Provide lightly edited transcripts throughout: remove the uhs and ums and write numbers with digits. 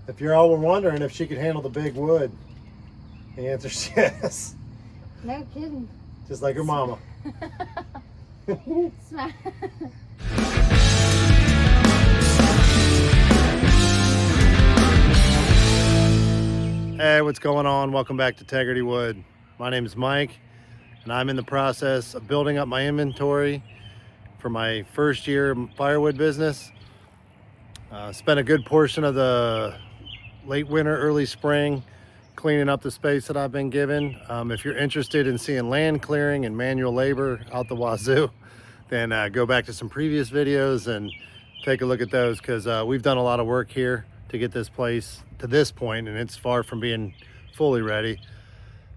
If you're all wondering if she could handle the big wood, the answer's yes. No kidding. Just like her mama. Hey, what's going on? Welcome back to Integrity Wood. My name is Mike, and I'm in the process of building up my inventory for my first year firewood business. Spent a good portion of the late winter, early spring cleaning up the space that I've been given. If you're interested in seeing land clearing and manual labor out the wazoo, then go back to some previous videos and take a look at those, because we've done a lot of work here to get this place to this point, and it's far from being fully ready.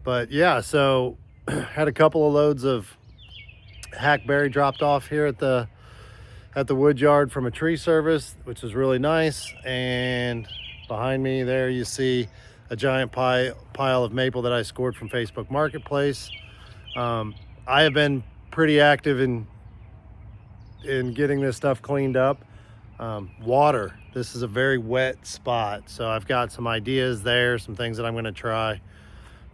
But yeah, so had a couple of loads of hackberry dropped off here at the wood yard from a tree service, which is really nice. And behind me there you see a giant pile of maple that I scored from Facebook Marketplace. I have been pretty active in getting this stuff cleaned up. Water, this is a very wet spot, so I've got some ideas there, some things that I'm going to try.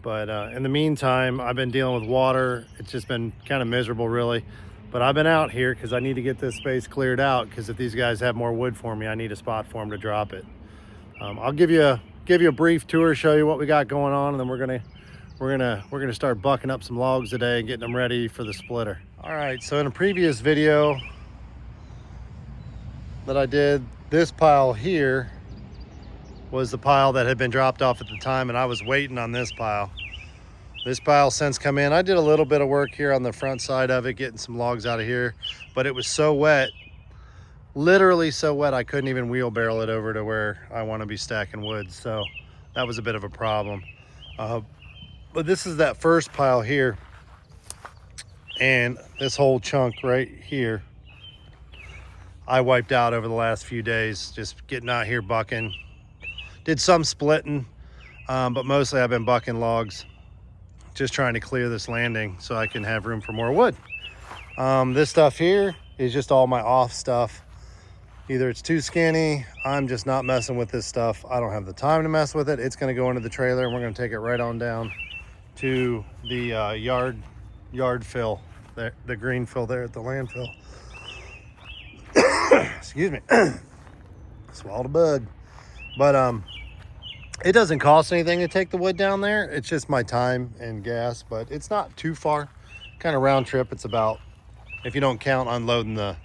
But in the meantime, I've been dealing with water. It's just been kind of miserable, really. But I've been out here because I need to get this space cleared out, because if these guys have more wood for me, I need a spot for them to drop it. I'll give you a brief tour, show you what we got going on, and then we're gonna start bucking up some logs today and getting them ready for the splitter. All right, so in a previous video that I did, this pile here was the pile that had been dropped off at the time, and I was waiting on this pile. This pile since come in. I did a little bit of work here on the front side of it, getting some logs out of here, but it was so wet, literally so wet, I couldn't even wheelbarrow it over to where I want to be stacking wood. So that was a bit of a problem. But this is that first pile here, and this whole chunk right here I wiped out over the last few days, just getting out here bucking. Did some splitting, but mostly I've been bucking logs, just trying to clear this landing so I can have room for more wood. This stuff here is just all my off stuff. Either it's too skinny, I'm just not messing with this stuff. I don't have the time to mess with it. It's gonna go into the trailer, and we're gonna take it right on down to the yard fill, the green fill there at the landfill. Excuse me. Swallowed a bug. But it doesn't cost anything to take the wood down there. It's just my time and gas, but it's not too far. Kind of round trip. It's about, if you don't count unloading the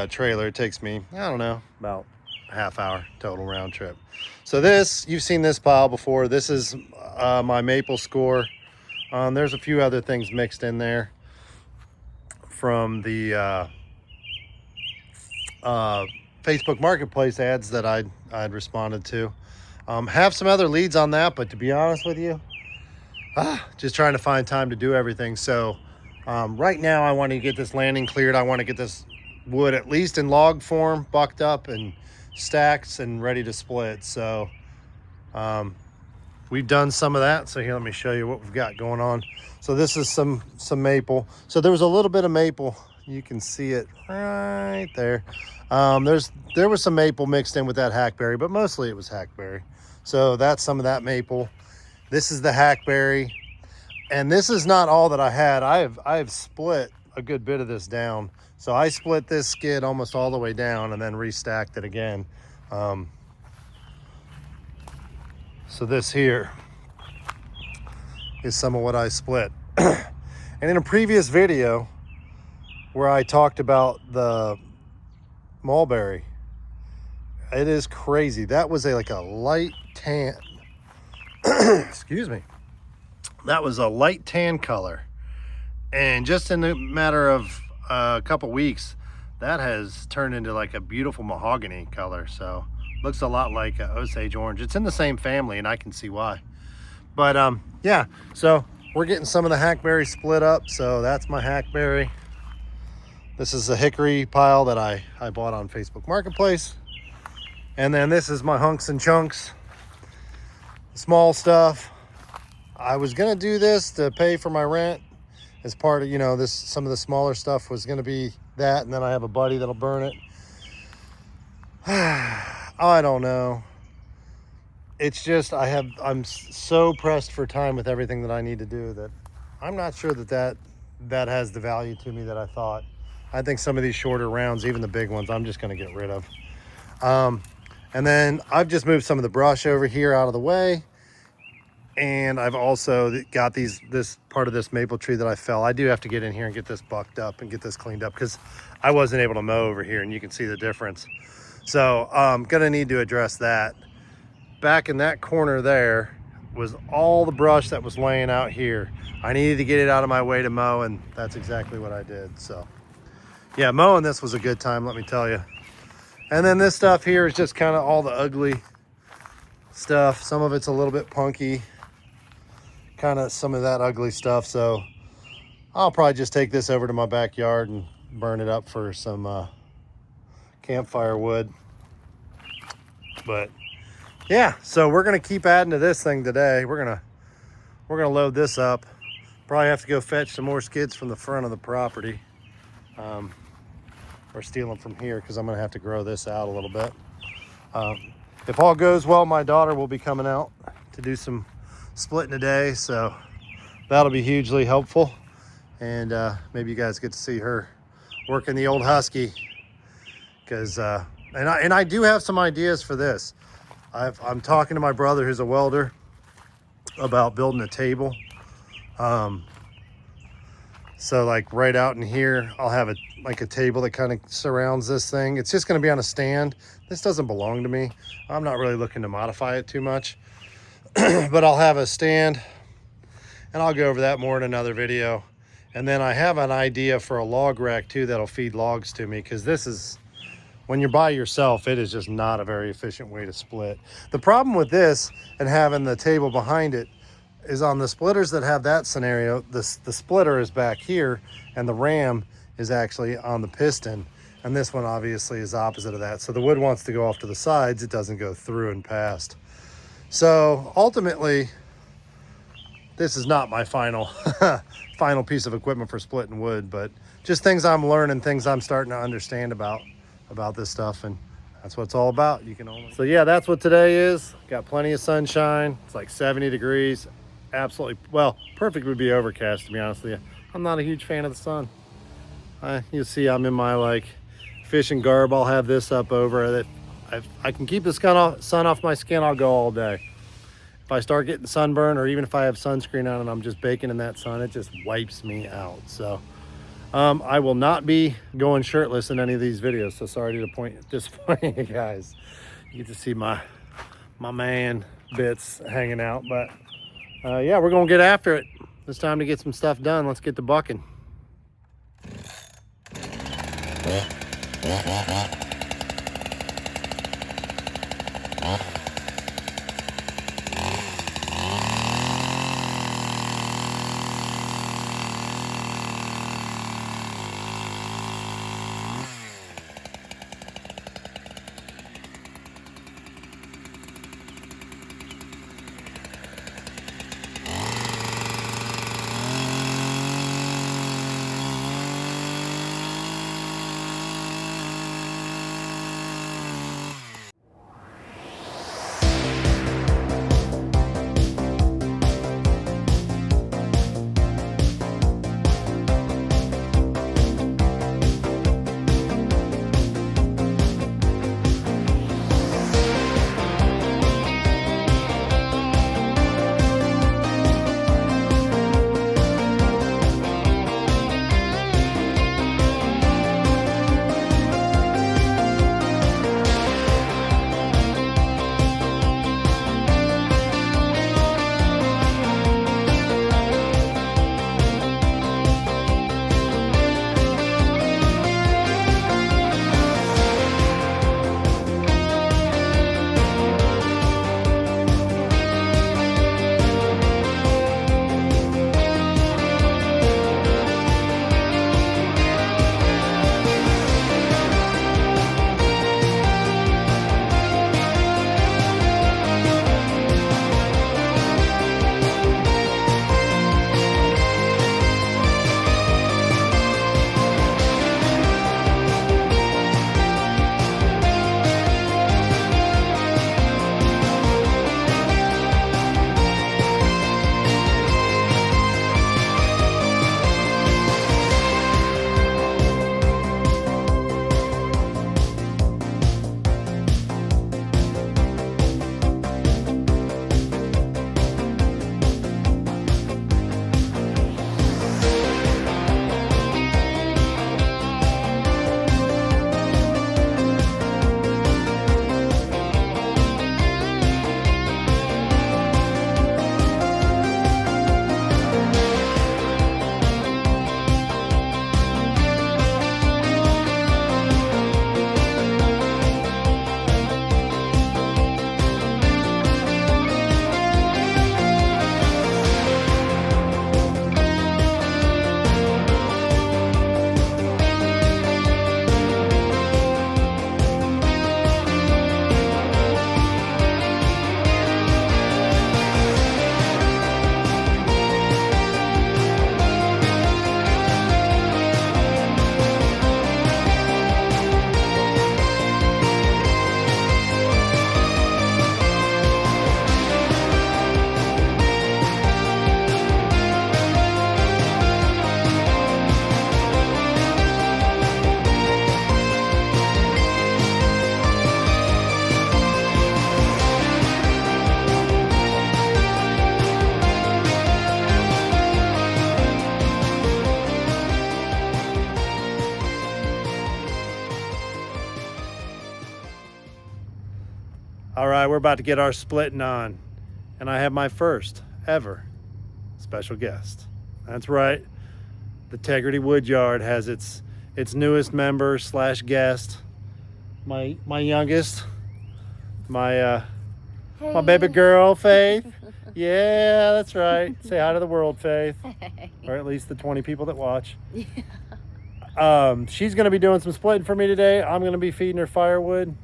trailer, it takes me, I don't know, about a half hour total round trip. So this, you've seen this pile before. This is my maple score. There's a few other things mixed in there from the Facebook Marketplace ads that I'd responded to. Have some other leads on that, but to be honest with you, just trying to find time to do everything. So right now I want to get this landing cleared. I want to get this wood at least in log form, bucked up and stacked and ready to split. So we've done some of that. So here, let me show you what we've got going on. So this is some maple. So there was a little bit of maple. You can see it right there. There was some maple mixed in with that hackberry, but mostly it was hackberry. So that's some of that maple. This is the hackberry, and this is not all that I had. I have split a good bit of this down. So I split this skid almost all the way down and then restacked it again. So this here is some of what I split. And in a previous video where I talked about the mulberry, it is crazy. That was like a light tan. Excuse me. That was a light tan color. And just in a matter of a couple weeks, that has turned into like a beautiful mahogany color. So looks a lot like Osage orange. It's in the same family, and I can see why. But yeah, so we're getting some of the hackberry split up. So that's my hackberry. This is a hickory pile that I bought on Facebook Marketplace. And then this is my hunks and chunks, small stuff. I was gonna do this to pay for my rent as part of, this, some of the smaller stuff was gonna be that, and then I have a buddy that'll burn it. I don't know. it's just I'm so pressed for time with everything that I need to do that I'm not sure that has the value to me that I thought. I think some of these shorter rounds, even the big ones, I'm just going to get rid of. And then I've just moved some of the brush over here out of the way. And I've also got this part of this maple tree that I fell. I do have to get in here and get this bucked up and get this cleaned up because I wasn't able to mow over here, and you can see the difference. So I'm gonna need to address that. Back in that corner there was all the brush that was laying out here. I needed to get it out of my way to mow, and that's exactly what I did. So yeah, mowing this was a good time, let me tell you. And then this stuff here is just kind of all the ugly stuff. Some of it's a little bit punky, kind of some of that ugly stuff. So I'll probably just take this over to my backyard and burn it up for some campfire wood. But yeah, so we're gonna keep adding to this thing today. We're gonna load this up. Probably have to go fetch some more skids from the front of the property, or steal them from here, because I'm gonna have to grow this out a little bit. If all goes well, my daughter will be coming out to do some splitting today, so that'll be hugely helpful. And maybe you guys get to see her working the old Husky, because and I do have some ideas for this. I'm talking to my brother, who's a welder, about building a table. So like right out in here, I'll have a table that kind of surrounds this thing. It's just going to be on a stand. This doesn't belong to me. I'm not really looking to modify it too much, but I'll have a stand, and I'll go over that more in another video. And then I have an idea for a log rack too that'll feed logs to me, because this is, when you're by yourself, it is just not a very efficient way to split. The problem with this and having the table behind it is on the splitters that have that scenario, the splitter is back here and the ram is actually on the piston. And this one obviously is opposite of that. So the wood wants to go off to the sides. It doesn't go through and past. So ultimately, this is not my final final piece of equipment for splitting wood, but just things I'm learning, things I'm starting to understand about this stuff, and that's what it's all about. So yeah, that's what today is. Got plenty of sunshine. It's like 70 degrees. Absolutely, well, perfect would be overcast, to be honest with you. I'm not a huge fan of the sun. You'll see I'm in my like fishing garb. I'll have this up over it. I can keep the sun off my skin, I'll go all day. If I start getting sunburn, or even if I have sunscreen on and I'm just baking in that sun, it just wipes me out. So I will not be going shirtless in any of these videos. So sorry to disappoint you guys. You get to see my man bits hanging out, but yeah, we're gonna get after it. It's time to get some stuff done. Let's get to bucking. All right, we're about to get our splitting on, and I have my first ever special guest. That's right, the Tegrity Wood Yard has its newest member slash guest, my youngest, my baby girl, Faith. Yeah, that's right. Say hi to the world, Faith. Hey. Or at least the 20 people that watch. Yeah. She's going to be doing some splitting for me today. I'm going to be feeding her firewood,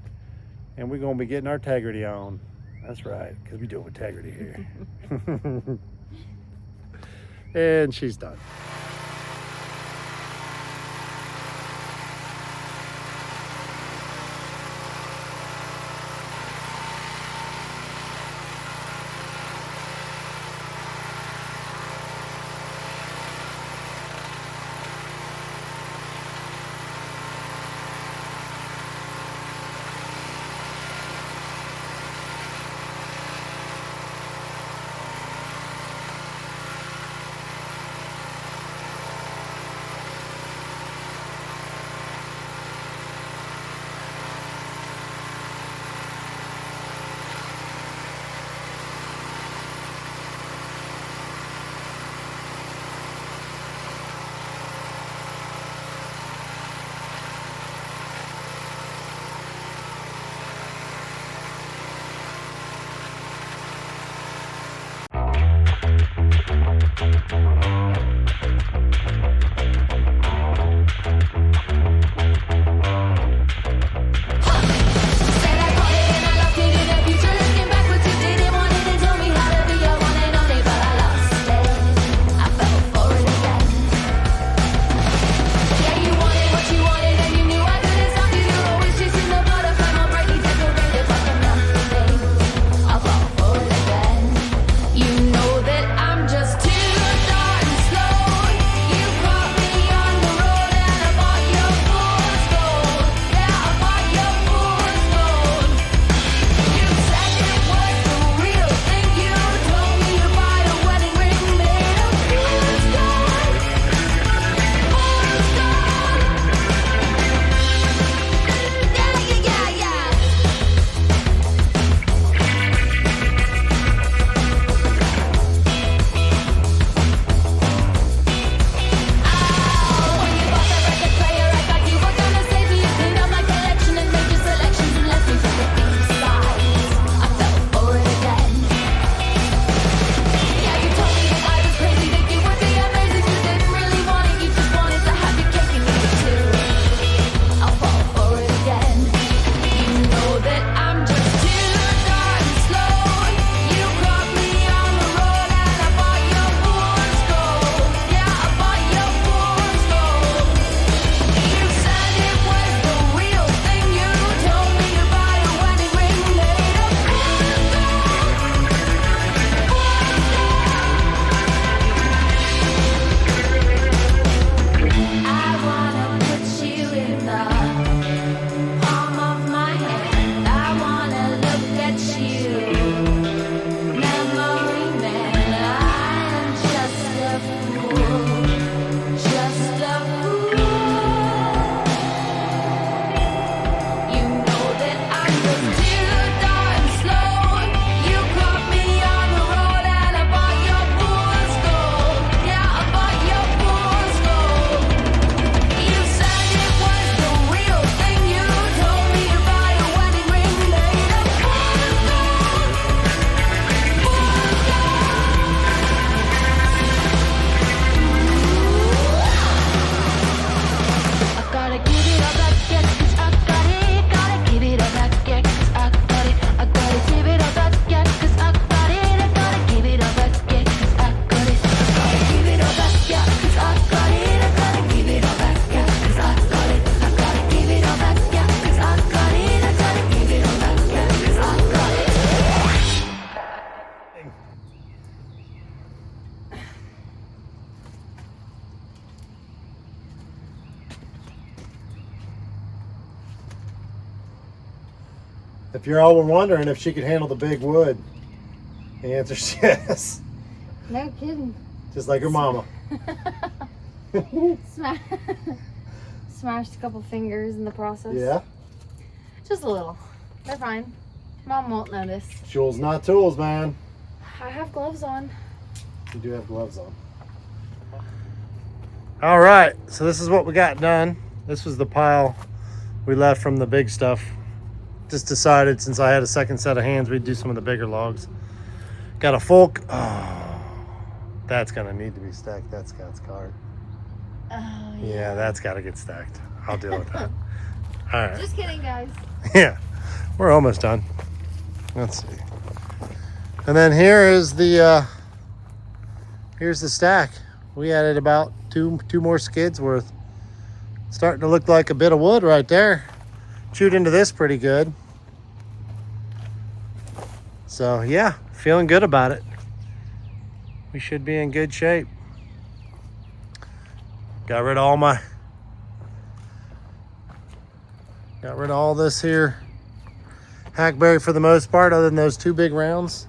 and we're going to be getting our Tegrity on. That's right, because we do it with Tegrity here. And she's done. If you're all wondering if she could handle the big wood, the answer's yes. No kidding. Just like her mama. Smashed a couple fingers in the process. Yeah? Just a little. They're fine. Mom won't notice. Tools, not tools, man. I have gloves on. You do have gloves on. All right, so this is what we got done. This was the pile we left from the big stuff. Just decided since I had a second set of hands, we'd do some of the bigger logs. Got a full, oh, that's gonna need to be stacked. That's Scott's card. Oh, Yeah, that's gotta get stacked. I'll deal with that. All right. Just kidding, guys. Yeah, we're almost done. Let's see. And then here's the stack. We added about two more skids worth. Starting to look like a bit of wood right there. Chewed into this pretty good. So yeah, feeling good about it. We should be in good shape. Got rid of all this here hackberry for the most part, other than those two big rounds.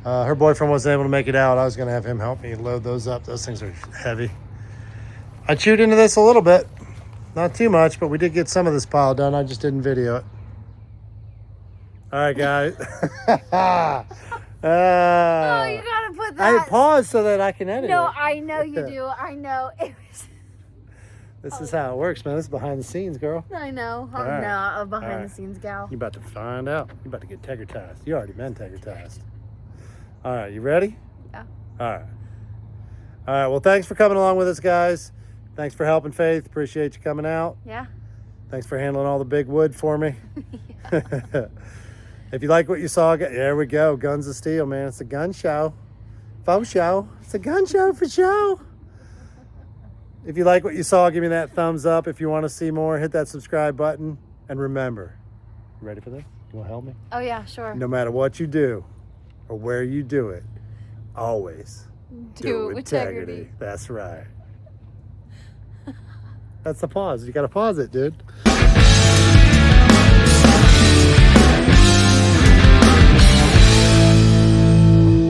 Her boyfriend wasn't able to make it out. I was gonna have him help me load those up. Those things are heavy. I chewed into this a little bit. Not too much, but we did get some of this pile done. I just didn't video it. All right, guys. Oh, you gotta put that. I paused so that I can edit No, it. I know you do. I know. It was. This is how it works, man. This is behind the scenes, girl. I know. I'm right. not a behind All right. the scenes gal. You're about to find out. You're about to get tegretized. You already been tegretized. All right, you ready? Yeah. All right. All right, well, thanks for coming along with us, guys. Thanks for helping Faith. Appreciate you coming out. Yeah. Thanks for handling all the big wood for me. If you like what you saw, there we go. Guns of Steel, man. It's a gun show. Faux show. It's a gun show for show. If you like what you saw, give me that thumbs up. If you want to see more, hit that subscribe button. And remember, you ready for this? You want to help me? Oh yeah, sure. No matter what you do or where you do it, always Do it with integrity. That's right. That's the pause. You got to pause it, dude.